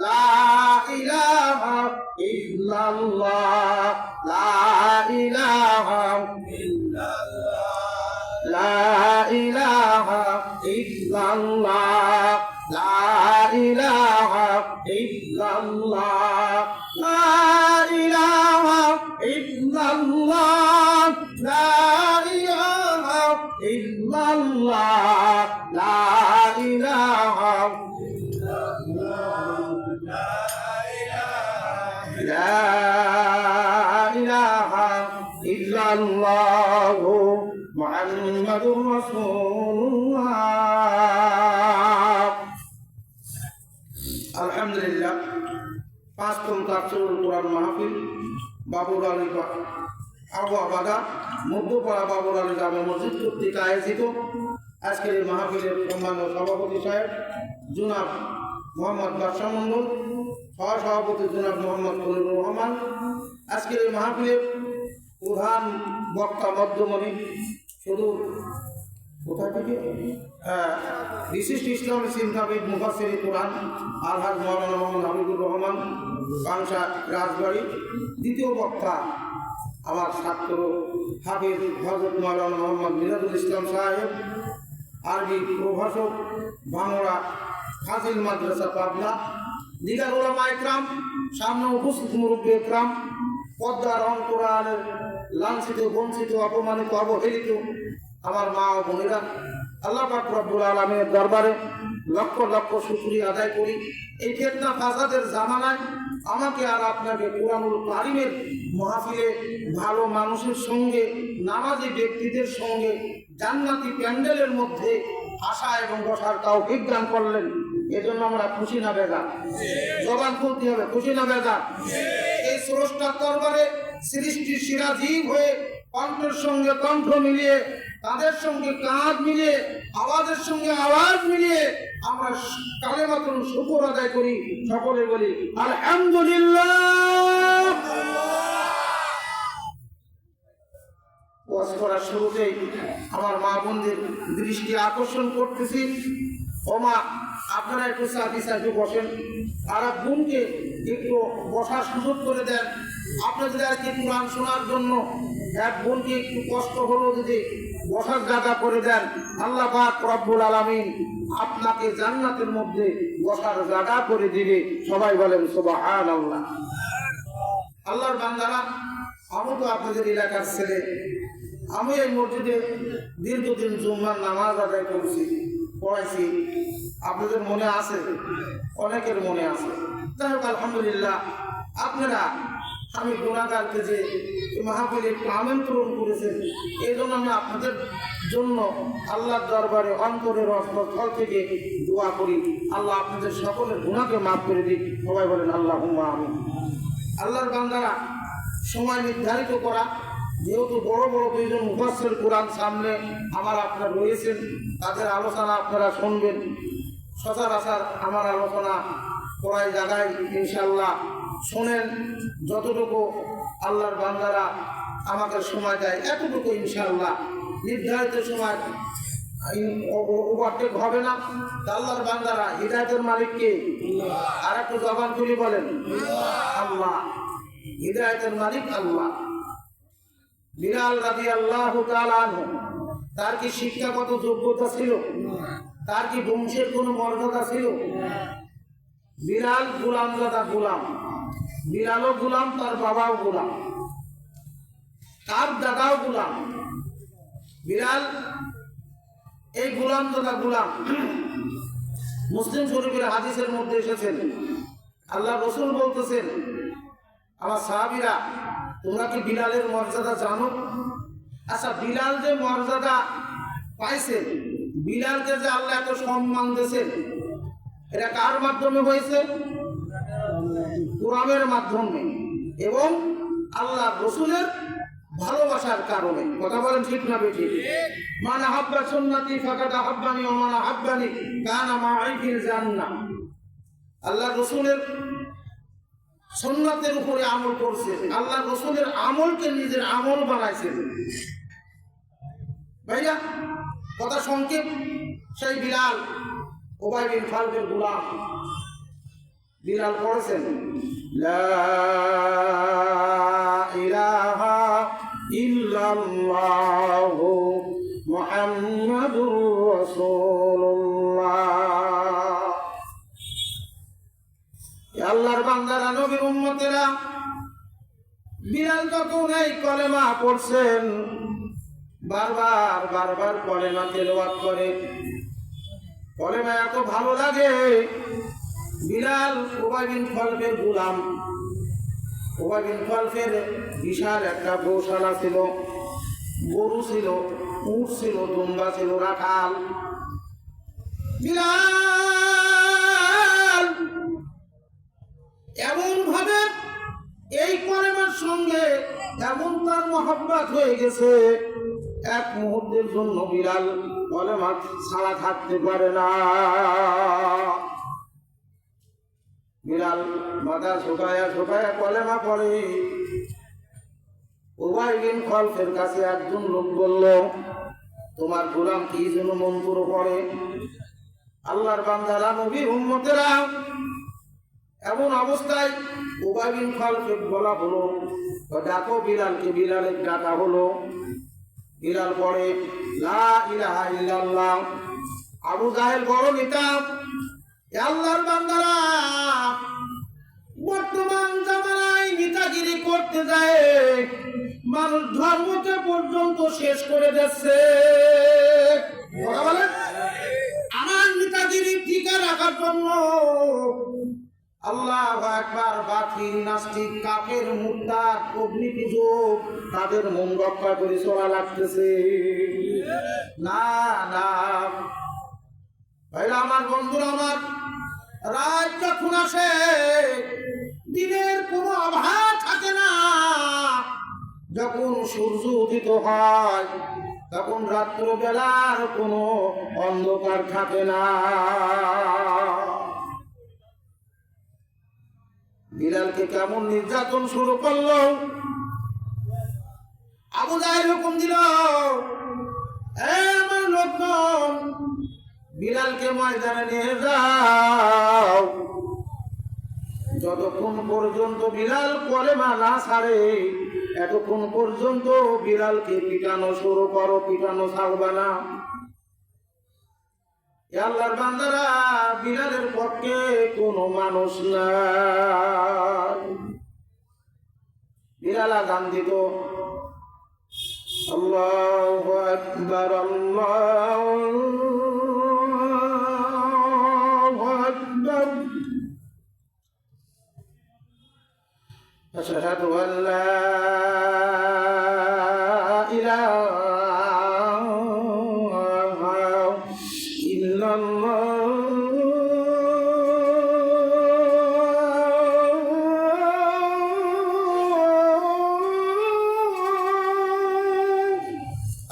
লা ইলাহা ইল্লাল্লাহ লা ইলাহা ইল্লাল্লাহ লা ইলাহা ইল্লাল্লাহ লা ইলাহা ইল্লাল্লাহ লা ইলাহা ইল্লাল্লাহ লা ইলাহা ইল্লাল্লাহ লা ইলাহা ইল্লাল্লাহ লা ইলাহা ইল্লাল্লাহ মুহাম্মাদুর রাসূলুল্লাহ। আলহামদুলিল্লাহ, পাঁচম তাফসীরুল কুরআন মাহফিল বাবুর আলী আবুয়াবাদা মধ্যপাড়া বাবুর আলী জামে মসজিদ কর্তৃক আয়োজিত আজকের এই মাহফিলের সম্মানীয় সভাপতি সাহেব জনাব মোহাম্মদ বাদশাহ মণ্ডল, সহসভাপতি জনাব মোহাম্মদ খলিলুর রহমান, আজকের এই মাহফিলের প্রধান বক্তা মধ্যমণি সুদূর কোথা থেকে বিশিষ্ট ইসলামী চিন্তাবিদ মুফাসসির কুরআন আলহাজ মাওলানা মোহাম্মদ হাবিবুর রহমান বাংশা রাজবাড়ী। দ্বিতীয় বক্তা আমার ছাত্র হাফেজ হযরত মাওলানা মোহাম্মদ মিরাজুল ইসলাম সাহেব, আরবি প্রভাষক, বাংলা ফাজিল মাদ্রাসা পাবনা। দিগার উলামা ইকরাম, সামনে উপস্থিত মুরব্বী ইকরাম, পদ্মার অন্তরালের লাঞ্ছিত, বঞ্চিত, অপমানিত, অবহেলিত আমার মা ও বোনেরা, আল্লাহ পাক রব্বুল আলামিনের দরবারে লক্ষ লক্ষ শুকরিয়া আদায় করি। এই ফিতনা ফাসাদের জামানায় আমাকে আর আপনাকে কুরআনুল কারীমের মাহফিলে ভালো মানুষের সঙ্গে, নামাজি ব্যক্তিদের সঙ্গে জান্নাতি প্যান্ডেলের মধ্যে আসা এবং বসার তৌফিক দান করলেন। এজন্য আমরা খুশি না বেজার? জবান খুলতে হবে, খুশি না বেজার? এই স্রষ্টার দরবারে সৃষ্টির সিরাজীব হয়ে কণ্ঠের সঙ্গে কণ্ঠ মিলিয়ে, তাদের সঙ্গে কাঁধ মিলিয়ে, আওয়াজের সঙ্গে আওয়াজ মিলিয়ে আমরা কালেমাতুল শুকর আদায় করি। সকলে বলি আলহামদুলিল্লাহ। ওয়াজ করার শুরুতেই আমার মা বোনদের দৃষ্টি আকর্ষণ করতেছি। ও মা, আপনারা একটু সাথে বসেন, আর বোনকে একটু বসার সুযোগ করে দেন। আপনাদের আজকে কুরআন শোনার জন্য এক বোনকে একটু কষ্ট হলো যদি বসার জায়গা করে দেন, আল্লাহ পাক রব্বুল আলামিন আপনাকে জান্নাতের মধ্যে বসার জায়গা করে দিবে। সবাই বলেন সুবহানাল্লাহ। আল্লাহর বান্দারা, আমি তো আপনাদের এলাকার ছেলে, আমি এই মসজিদে দীর্ঘদিন জুম্মার নামাজ আদায় করেছি, পড়াইছি। আপনাদের মনে আছে, অনেকের মনে আছে। যাই হোক, আলহামদুলিল্লাহ, আপনারা আমি গুণাগারকে যে মাহফিলে আমন্ত্রণ করেছেন, এই জন্য আমি আপনাদের জন্য আল্লাহর দরবারে অন্তরের অন্তঃস্থল থেকে দোয়া করি, আল্লাহ আপনাদের সকলের গুনাহকে মাফ করে দিক। সবাই বলেন আল্লাহুম্মা আমিন। আল্লাহর বান্দারা, সময় নির্ধারিত করা, যেহেতু বড় বড় দুইজন মুফাসসির কুরআন সামনে আমার আপনারা রয়েছেন, তাদের আলোচনা আপনারা শুনবেন। সচরাচর আমার আলোচনা করাই জায়গায় ইনশাআল্লাহ শোনেন। যতটুকু আল্লাহর বান্দারা আমাকে সময় দেয়, এতটুকু ইনশাআল্লাহ নির্ধারিত সময় ওভারটেক হবে না। আল্লাহর বান্দারা, হিদায়াতের মালিক কে? আর একটু জবান তুলি বলেন আল্লাহ। হিদায়াতের মালিক আল্লাহ। বিলাল রাদিয়াল্লাহু তাআলা আনহু, তার কি শিক্ষাগত যোগ্যতা ছিল? তার কি বংশের কোনো মর্যাদা ছিল? বিলাল গোলামজাদা গোলাম, বিলালও গোলাম, তার বাবাও গোলাম, তার দাদাও গোলাম। বিলাল এই গোলামজাদা গোলাম। মুসলিম শরীফের হাদিসের মধ্যে এসেছেন, আল্লাহ রাসূল বলতেছেন, আমার সাহাবীরা, তোমরা কি বিলালের মর্যাদা জানো? আচ্ছা, বিলাল যে মর্যাদা পাইছে, বিলালকে যে আল্লাহ এত সম্মান দিয়েছেন, এটা কার মাধ্যমে হয়েছে? কোরআনের মাধ্যমে এবং আল্লাহ রাসূলের ভালোবাসার কারণে। কথা বলেন ঠিক না বেঠিক? মান আহাব্বা সুন্নতি ফাকাদ আহাব্বানি ওয়া মান আহাব্বানি কানা মা'i ফিল জান্নাহ। আল্লাহ রাসূলের সুন্নতের উপরে আমল করছে, আল্লাহ রাসূলের আমলকে নিজের আমল বানাইছেন। ভাইয়া, কথা সংক্ষেপ, সেই বিলাল উবাই বিন খালদের গোলাম। বিলাল পড়েছেন লা ইলাহা ইল্লাল্লাহু মুহাম্মাদুর রাসূলুল্লাহ। আল্লাহর বান্দারা, নবীর উম্মতেরা, বিলাল যখন এই কলেমা পড়ছেন, বারবার বারবার কলেমা তেলাওয়াত করে, কলেমা এত ভালো লাগে। বিলাল উবাই বিন খালফের গোলাম। উবাই বিন খালফের বিশাল একটা গৌশালা ছিল, গরু ছিল, উট ছিল, দুম্বা ছিল, রাখাল। বিলাল এমন ভাবে এই কলেমার সঙ্গে এমন তার মহব্বত হয়ে গেছে, এক মুহূর্তের জন্য বিলাল কলেমা ছাড়া থাকতে পারে না। বিলাল মাথা ঝুঁকায়া ঝুঁকায়া কলেমা পড়ে। উবাই বিন খালফের কাছে একজন লোক বলল, তোমার গোলাম কি যেন মন্ত্র পড়ে। আল্লাহর বান্দারা, নবীর উম্মতেরা, এমন অবস্থায় উবাই বিন খালফের বলা হলো, ডাকো বিলালকে। বিলালের ডাকা হলো। বিলাল পড়ে লা ইলাহা ইল্লাল্লাহ। আবু জাহেল বড় নেতা। আল্লাহর বান্দারা, বর্তমান জামানায় নেতাগিরি করতে যায়, মানুষ ধর্মকে পর্যন্ত শেষ করে দিচ্ছে। আমার নেতাগিরি টিকা রাখার জন্য আল্লাহু আকবার, বাতিল, নাস্তিক, কাফের, মুরতাদ, অগ্নি পূজক, তাদের মন রক্ষা করে চলা লাগতেছে। না না ভাইরা আমার, বন্ধুরা আমার, রাত যখন আসে দিনের কোনো অভাব থাকে না। যখন সূর্য উদিত হয় তখন রাত্রবেলার কোনো অন্ধকার থাকে না। বিলালকে কেমন নির্যাতন শুরু করলো। আবু জাহেল হুকুম দিল, আমার লোকজন বিলালকে ময়দানে নিয়ে যাও। যতক্ষণ পর্যন্ত বিলাল কলেমা না ছাড়ে, এতক্ষণ পর্যন্ত বিলালকে পিটানো শুরু করো, পিটানো ছাড়বে না। আল্লাহর বান্দারা, বিলালের পক্ষে কোনো মানুষ নাই। বিলাল আযান দিত, আল্লাহু আকবার, আল্লাহু আকবার, আশহাদু আল লা ইলাহা ইল্লাল্লাহ।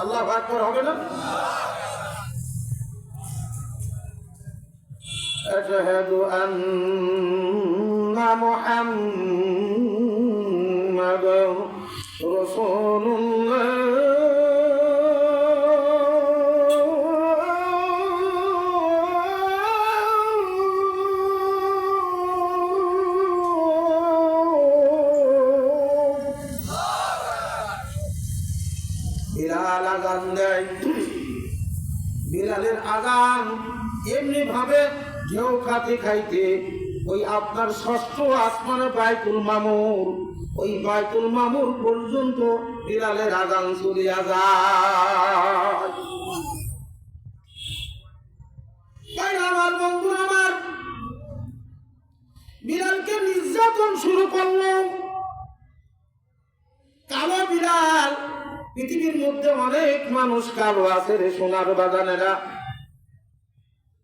আল্লাহু আকবার হবে না? আশহাদু আন্না মুহাম্মাদার রাসূলুল্লাহ। বিলাল আযান দেয়। বিলালের আযান এমনি ভাবে ঢেউ খাতে খাইতে ওই আপনার ষষ্ঠ আসমানে বাইতুল মামুর, ওই বাইতুল মামুর পর্যন্ত বিলালের আযান চলিয়া যায়। আমার বন্ধু আমার, বিলালকে নির্যাতন শুরু করলো। কালো বিলাল, পৃথিবীর মধ্যে অনেক মানুষ কালো আছে রে সোনার বাগানেরা,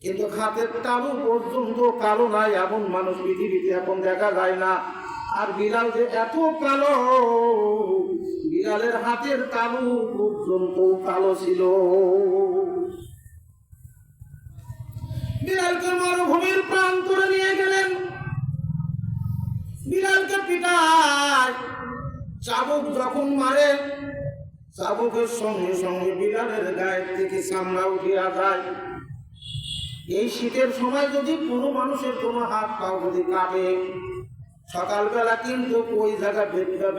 কিন্তু হাতের তালু পর্যন্ত কালো নাই, এমন মানুষ পৃথিবীতে এখন দেখা যায় না। আর বিলাল যে এত কালো, বিলালের হাতের তালু পর্যন্ত কালো ছিল। বিলালকে মরুভূমির প্রান্তরে নিয়ে গেলেন। বিলালকে পিটায়। চাবুক যখন মারে, চাবুকের সঙ্গে সঙ্গে বিলালের গায়ের থেকে চামড়া উঠিয়া যায়। এই শীতের সময় যদি কোনো মানুষের কোনো হাত পাও যদি কাটে, সকালবেলা কিন্তু ওই জায়গা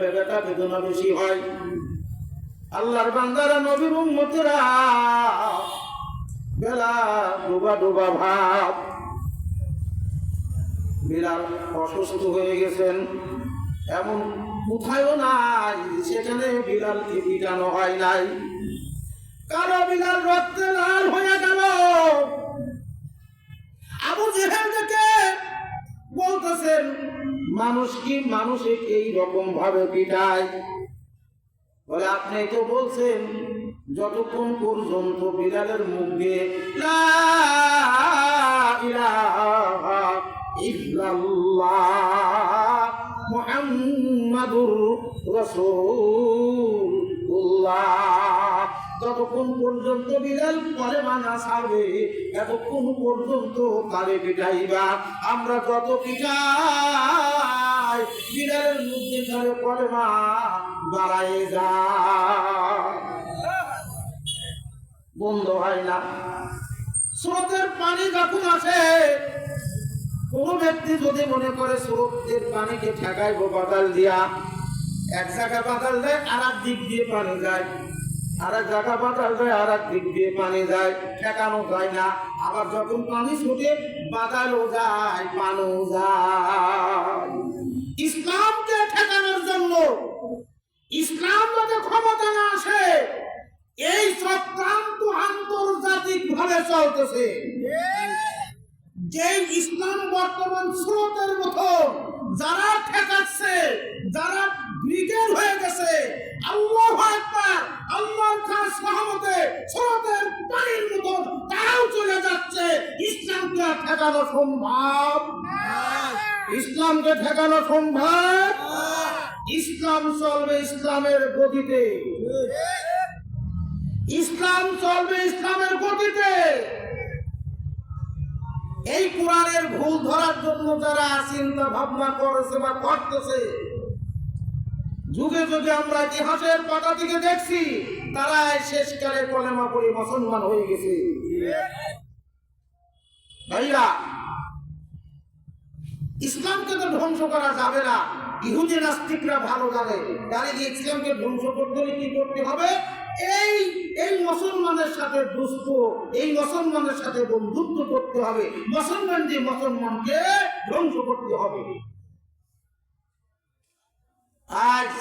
ব্যথাটা বেদনা বেশি হয়। আল্লাহর বান্দারা, নবীর উম্মতেরা, বেলা ডোবা ডোবা ভাব। বিলাল অসুস্থ হয়ে গেছেন, এমন কোথায়ও নাই সেখানে বিলালকে পিটানো হয় নাই। কারো বিলাল রক্তে লাল হয়ে গেল। আবু জেহেল দেখে বলতেছেন, মানুষ কি মানুষকে এই রকম ভাবে পিটায়? বলে, আপনি তো বলছেন যতক্ষণ পর্যন্ত বিলালের মুখ দিয়ে লা ইলাহা ইল্লাল্লাহ মুহাম্মাদুর রাসূলুল্লাহ, যতক্ষণ পর্যন্ত বিলাল কলেমা না ছাড়বে এতক্ষণ পর্যন্ত তারে পিটাইবা। আমরা যত পিটাই বিলালের মধ্যে তারে কলেমা বাড়ায় যায়, বন্ধ হয় না। স্রোতের পানি যখন আসে, কোন ব্যক্তি যদি মনে করে স্রোতের পানিকে ঠেকাইব বাতাল দিয়া, এক জায়গা বাতাল দেয় আর এক দিক দিয়ে পানি যায়, আর এক জায়গা বাতাল দেয় আর এক দিক দিয়ে পানি যায়, ঠেকানো যায় না। আবার যখন পানি ছুটে বাতালও যায়, পানও যায়। ইসলামকে ঠেকানোর জন্য, ইসলাম যাতে ক্ষমতা না আসে, এই চক্রান্ত আন্তর্জাতিক ভাবে চলতেছে। যে ইসলাম বর্তমান স্রোতের মতো যারা ঠেকাচ্ছে, যারা ব্রিগেড হয়ে গেছে, আল্লাহু আকবার, আল্লাহর খাস রহমতে স্রোতের পানির মতো তারাও চলে যাচ্ছে। ইসলামকে ঠেকানো সম্ভব? ইসলামকে ঠেকানো সম্ভব? ইসলাম চলবে ইসলামের গতিতে, ইসলাম চলবে ইসলামের গতিতে। এই কোরআনের ভুল ধরার জন্য যারা চিন্তা ভাবনা করেছে বা করতেছে, যুগে যুগে আমরা ইতিহাসের পাতা থেকে দেখছি, তারা শেষকালে কলেমা পড়ে মুসলমান হয়ে গেছে। ভাইরা, ইসলামকে তো ধ্বংস করা যাবে না। ইহুদি নাস্তিকরা ভালো জানে, তাহলে ইসলামকে ধ্বংস করতে হলে কি করতে হবে? এই মুসলমানের সাথে দুষ্ট, এই মুসলমানের সাথে বন্ধুত্ব করতে হবে, মুসলমান যে মুসলমানকে ধ্বংস করতে হবে। আজ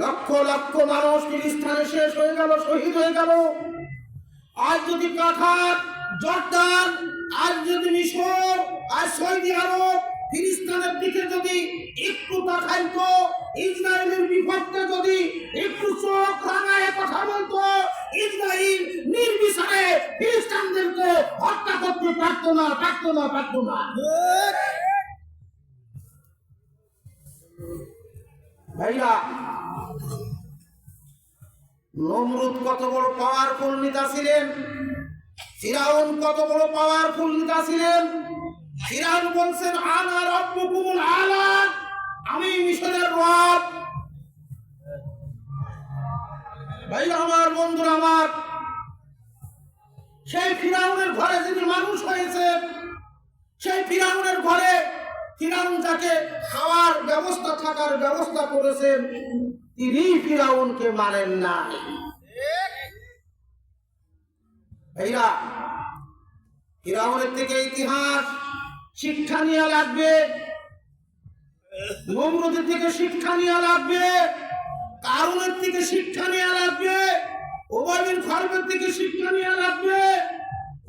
লক্ষ লক্ষ মানুষ ফিলিস্তিনে শেষ হয়ে গেল, শহীদ হয়ে গেল। আজ যদি কাতার, জর্দান, আজ যদি মিশর, আজ সৌদি আরব ফিলিস্তিনের দিকে যদি একটু তাকাইতো, ইসরায়েলের বিপক্ষে যদি একটু চোখ রাঙায় কথা বলতো, ইসরায়েল নির্বিচারে ফিলিস্তিনদেরকে হত্যা করতে পারতো না। ভাইরা, নমরুদ কত বড় পাওয়ারফুল নেতা ছিলেন, ফিরাউন কত বড় পাওয়ারফুল নেতা ছিলেন। ফিরাউন বলছেন, আনা রাব্বুকুমুল আলা, আমি মিশরের রব। ভাইরা আমার, বন্ধুরা আমার, সেই ফিরাউনের ঘরে যিনি মানুষ হয়েছে, সেই ফিরাউনের ঘরে ফিরাউন যাকে খাওয়ার ব্যবস্থা, থাকার ব্যবস্থা করেছেন, তিনি ফিরাউনকে মানেন না। ভাইরা, ফিরাউনের থেকে ইতিহাস শিক্ষা নেওয়া লাগবে, নমরুদের থেকে শিক্ষা নেওয়া লাগবে, কারুনের থেকে শিক্ষা নেওয়া লাগবে, উবাই বিন খালদের থেকে শিক্ষা নেওয়া লাগবে।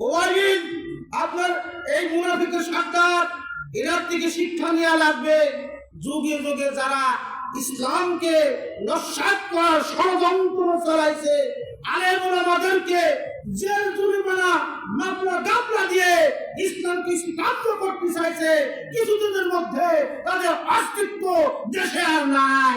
উবাই বিন আপনার এই মুনাফিকের সরকার, এনার থেকে শিক্ষা নেওয়া লাগবে। যুগে যুগে যারা ইসলামকে নস্যাৎ করার ষড়যন্ত্র চালাইছে, আলেম ওলামাদেরকে জেল জরিমানা মামলা গামলা দিয়ে ইসলামকে স্তব্ধ করতে চাইছে, কিছুদিনের মধ্যে তাদের অস্তিত্ব দেশে আর নাই।